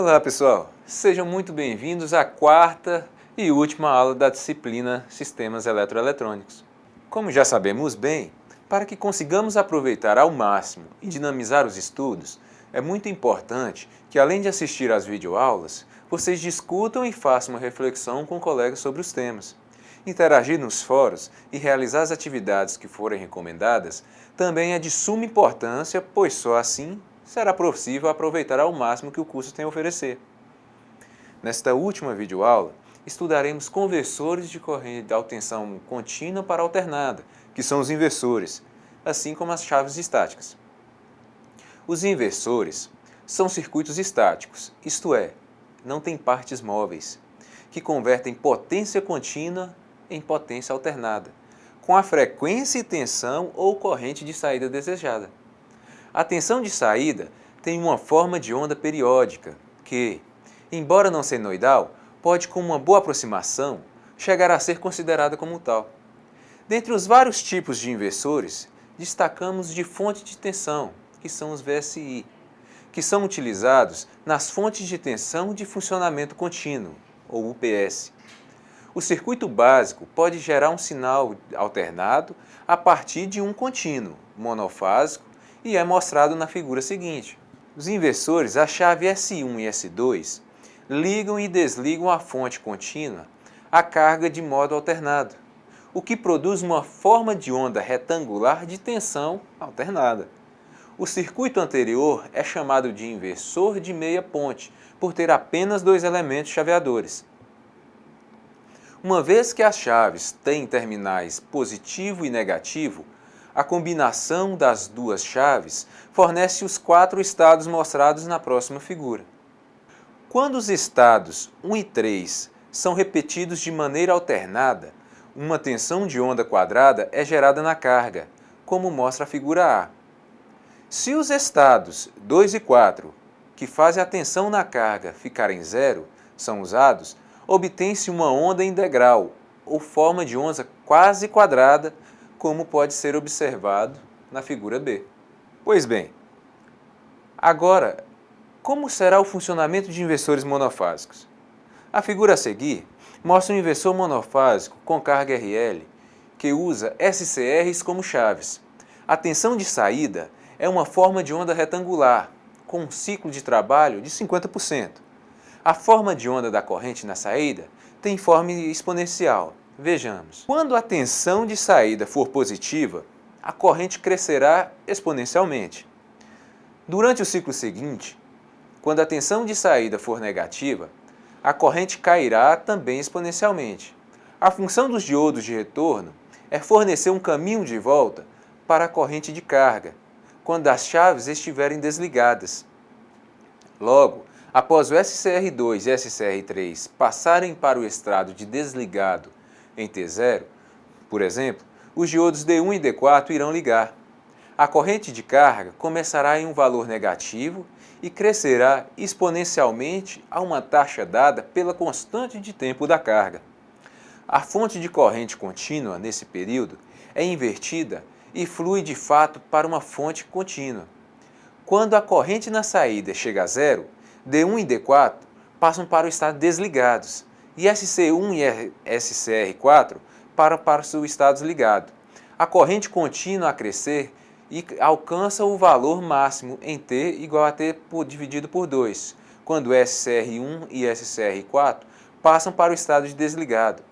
Olá pessoal, sejam muito bem-vindos à quarta e última aula da disciplina Sistemas Eletroeletrônicos. Como já sabemos bem, para que consigamos aproveitar ao máximo e dinamizar os estudos, é muito importante que, além de assistir às videoaulas, vocês discutam e façam uma reflexão com colegas sobre os temas. Interagir nos fóruns e realizar as atividades que forem recomendadas também é de suma importância, pois só assim será possível aproveitar ao máximo que o curso tem a oferecer. Nesta última videoaula, estudaremos conversores de corrente de tensão contínua para alternada, que são os inversores, assim como as chaves estáticas. Os inversores são circuitos estáticos, isto é, não têm partes móveis, que convertem potência contínua em potência alternada, com a frequência e tensão ou corrente de saída desejada. A tensão de saída tem uma forma de onda periódica que, embora não senoidal, pode, com uma boa aproximação, chegar a ser considerada como tal. Dentre os vários tipos de inversores, destacamos de fonte de tensão, que são os VSI, que são utilizados nas fontes de tensão de funcionamento contínuo, ou UPS. O circuito básico pode gerar um sinal alternado a partir de um contínuo, monofásico, e é mostrado na figura seguinte. Os inversores, a chave S1 e S2, ligam e desligam a fonte contínua à carga de modo alternado, o que produz uma forma de onda retangular de tensão alternada. O circuito anterior é chamado de inversor de meia ponte, por ter apenas dois elementos chaveadores. Uma vez que as chaves têm terminais positivo e negativo, a combinação das duas chaves fornece os quatro estados mostrados na próxima figura. Quando os estados 1 e 3 são repetidos de maneira alternada, uma tensão de onda quadrada é gerada na carga, como mostra a figura A. Se os estados 2 e 4, que fazem a tensão na carga ficarem zero, são usados, obtém-se uma onda integral, ou forma de onda quase quadrada, como pode ser observado na figura B. Pois bem, agora, como será o funcionamento de inversores monofásicos? A figura a seguir mostra um inversor monofásico com carga RL, que usa SCRs como chaves. A tensão de saída é uma forma de onda retangular, com um ciclo de trabalho de 50%. A forma de onda da corrente na saída tem forma exponencial. Vejamos. Quando a tensão de saída for positiva, a corrente crescerá exponencialmente. Durante o ciclo seguinte, quando a tensão de saída for negativa, a corrente cairá também exponencialmente. A função dos diodos de retorno é fornecer um caminho de volta para a corrente de carga, quando as chaves estiverem desligadas. Logo, após o SCR2 e SCR3 passarem para o estado de desligado em T0, por exemplo, os diodos D1 e D4 irão ligar. A corrente de carga começará em um valor negativo e crescerá exponencialmente a uma taxa dada pela constante de tempo da carga. A fonte de corrente contínua, nesse período, é invertida e flui de fato para uma fonte contínua. Quando a corrente na saída chega a zero, D1 e D4 passam para o estado desligados e SC1 e SCR4 para o estado ligado. A corrente continua a crescer e alcança o valor máximo em T igual a T dividido por 2, quando SCR1 e SCR4 passam para o estado de desligado.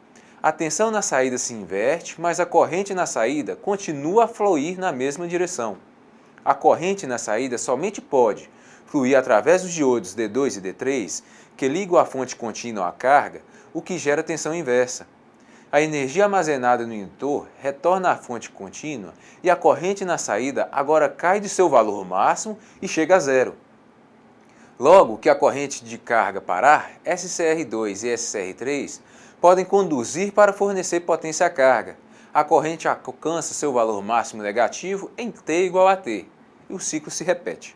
A tensão na saída se inverte, mas a corrente na saída continua a fluir na mesma direção. A corrente na saída somente pode fluir através dos diodos D2 e D3, que ligam a fonte contínua à carga, o que gera tensão inversa. A energia armazenada no indutor retorna à fonte contínua e a corrente na saída agora cai de seu valor máximo e chega a zero. Logo que a corrente de carga parar, SCR2 e SCR3 podem conduzir para fornecer potência à carga. A corrente alcança seu valor máximo negativo em T igual a T e o ciclo se repete.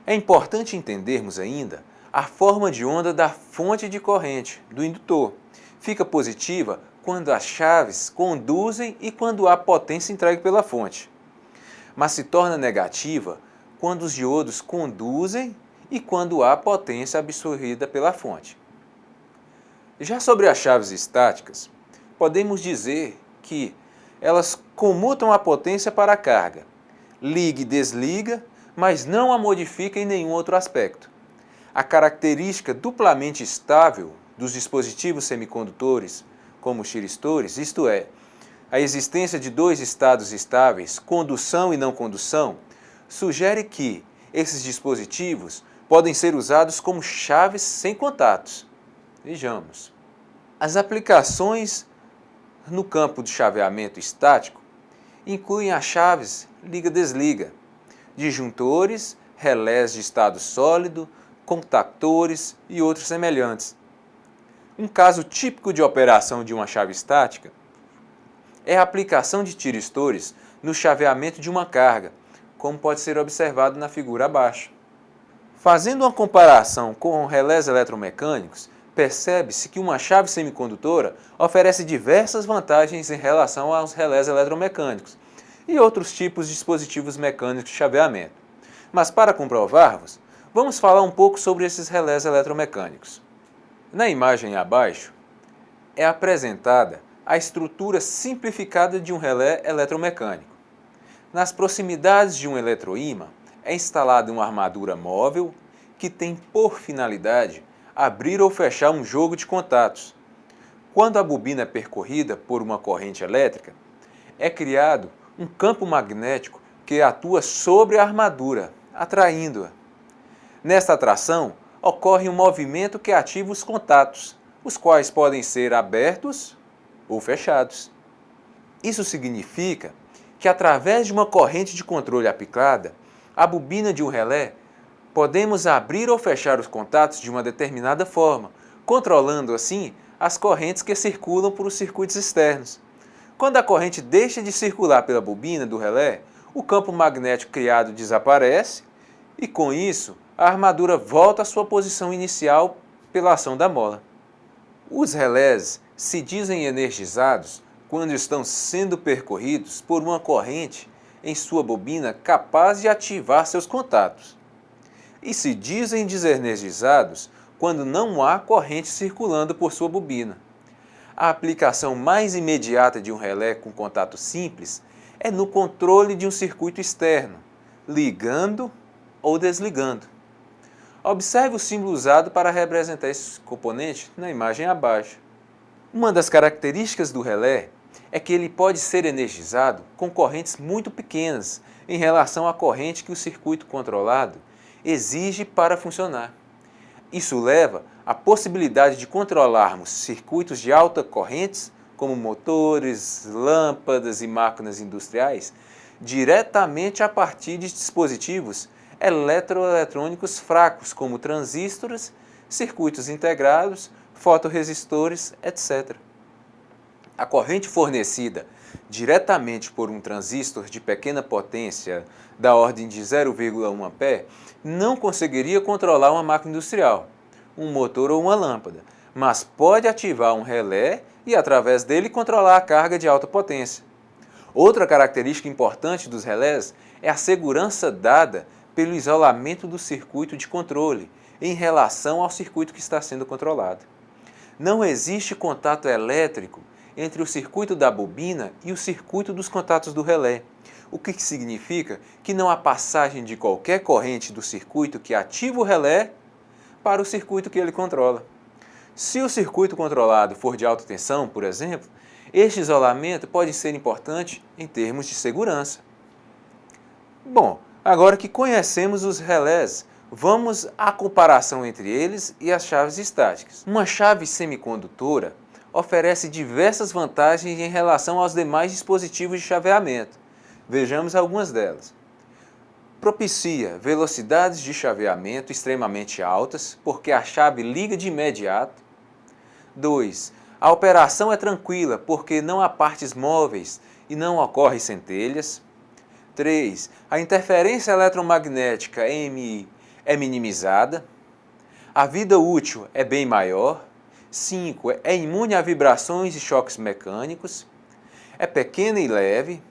É importante entendermos ainda a forma de onda da fonte de corrente do indutor. Fica positiva quando as chaves conduzem e quando há potência entregue pela fonte, mas se torna negativa quando os diodos conduzem e quando há potência absorvida pela fonte. Já sobre as chaves estáticas, podemos dizer que elas comutam a potência para a carga, liga e desliga, mas não a modifica em nenhum outro aspecto. A característica duplamente estável dos dispositivos semicondutores, como os tiristores, isto é, a existência de dois estados estáveis, condução e não condução, sugere que esses dispositivos podem ser usados como chaves sem contatos. Vejamos. As aplicações no campo de chaveamento estático incluem as chaves liga-desliga, disjuntores, relés de estado sólido, contactores e outros semelhantes. Um caso típico de operação de uma chave estática é a aplicação de tiristores no chaveamento de uma carga, como pode ser observado na figura abaixo. Fazendo uma comparação com relés eletromecânicos, percebe-se que uma chave semicondutora oferece diversas vantagens em relação aos relés eletromecânicos e outros tipos de dispositivos mecânicos de chaveamento. Mas para comprovarmos, vamos falar um pouco sobre esses relés eletromecânicos. Na imagem abaixo é apresentada a estrutura simplificada de um relé eletromecânico. Nas proximidades de um eletroímã é instalada uma armadura móvel que tem por finalidade abrir ou fechar um jogo de contatos. Quando a bobina é percorrida por uma corrente elétrica, é criado um campo magnético que atua sobre a armadura, atraindo-a. Nesta atração, ocorre um movimento que ativa os contatos, os quais podem ser abertos ou fechados. Isso significa que, através de uma corrente de controle aplicada, a bobina de um relé, podemos abrir ou fechar os contatos de uma determinada forma, controlando assim as correntes que circulam por os circuitos externos. Quando a corrente deixa de circular pela bobina do relé, o campo magnético criado desaparece e, com isso, a armadura volta à sua posição inicial pela ação da mola. Os relés se dizem energizados quando estão sendo percorridos por uma corrente em sua bobina capaz de ativar seus contatos. E se dizem desenergizados quando não há corrente circulando por sua bobina. A aplicação mais imediata de um relé com contato simples é no controle de um circuito externo, ligando ou desligando. Observe o símbolo usado para representar esse componente na imagem abaixo. Uma das características do relé é que ele pode ser energizado com correntes muito pequenas em relação à corrente que o circuito controlado exige para funcionar. Isso leva à possibilidade de controlarmos circuitos de alta correntes, como motores, lâmpadas e máquinas industriais, diretamente a partir de dispositivos eletroeletrônicos fracos, como transistores, circuitos integrados, fotoresistores, etc. A corrente fornecida diretamente por um transistor de pequena potência, da ordem de 0,1 A, não conseguiria controlar uma máquina industrial, um motor ou uma lâmpada, mas pode ativar um relé e, através dele, controlar a carga de alta potência. Outra característica importante dos relés é a segurança dada pelo isolamento do circuito de controle em relação ao circuito que está sendo controlado. Não existe contato elétrico entre o circuito da bobina e o circuito dos contatos do relé, o que significa que não há passagem de qualquer corrente do circuito que ativa o relé para o circuito que ele controla. Se o circuito controlado for de alta tensão, por exemplo, este isolamento pode ser importante em termos de segurança. Bom, agora que conhecemos os relés, vamos à comparação entre eles e as chaves estáticas. Uma chave semicondutora oferece diversas vantagens em relação aos demais dispositivos de chaveamento. Vejamos algumas delas. Propicia velocidades de chaveamento extremamente altas, porque a chave liga de imediato. 2. A operação é tranquila, porque não há partes móveis e não ocorrem centelhas. 3. A interferência eletromagnética EMI é minimizada. A vida útil é bem maior. 5. É imune a vibrações e choques mecânicos. É pequena e leve.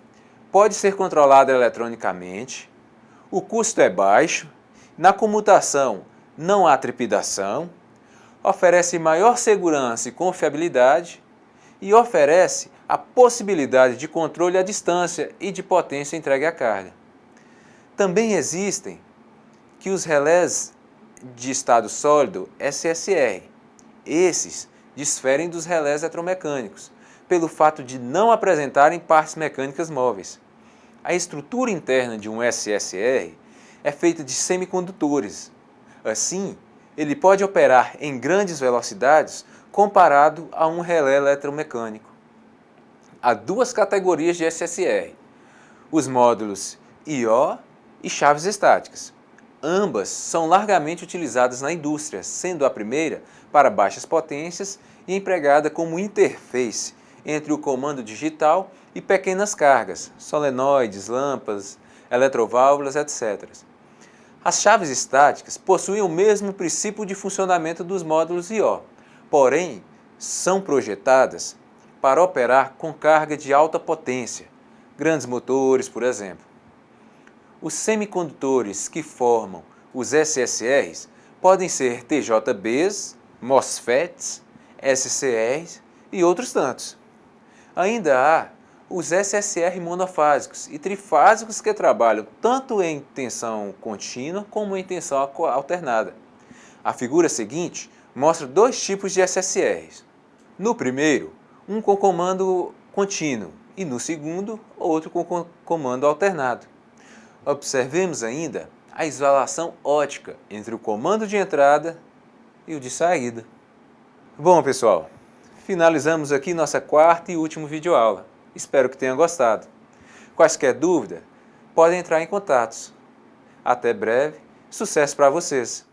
Pode ser controlada eletronicamente. O custo é baixo. Na comutação, não há trepidação, oferece maior segurança e confiabilidade e oferece a possibilidade de controle à distância e de potência entregue à carga. Também existem os relés de estado sólido SSR. Esses diferem dos relés eletromecânicos, pelo fato de não apresentarem partes mecânicas móveis. A estrutura interna de um SSR é feita de semicondutores. Assim, ele pode operar em grandes velocidades comparado a um relé eletromecânico. Há duas categorias de SSR, os módulos I/O e chaves estáticas. Ambas são largamente utilizadas na indústria, sendo a primeira para baixas potências e empregada como interface entre o comando digital e pequenas cargas, solenoides, lâmpadas, eletroválvulas, etc. As chaves estáticas possuem o mesmo princípio de funcionamento dos módulos I/O, porém são projetadas para operar com carga de alta potência, grandes motores, por exemplo. Os semicondutores que formam os SSRs podem ser TJBs, MOSFETs, SCRs e outros tantos. Ainda há os SSR monofásicos e trifásicos que trabalham tanto em tensão contínua como em tensão alternada. A figura seguinte mostra dois tipos de SSRs. No primeiro, um com comando contínuo e no segundo, outro com comando alternado. Observemos ainda a isolação ótica entre o comando de entrada e o de saída. Bom, pessoal, finalizamos aqui nossa quarta e última videoaula. Espero que tenham gostado. Quaisquer dúvidas, podem entrar em contato. Até breve, sucesso para vocês!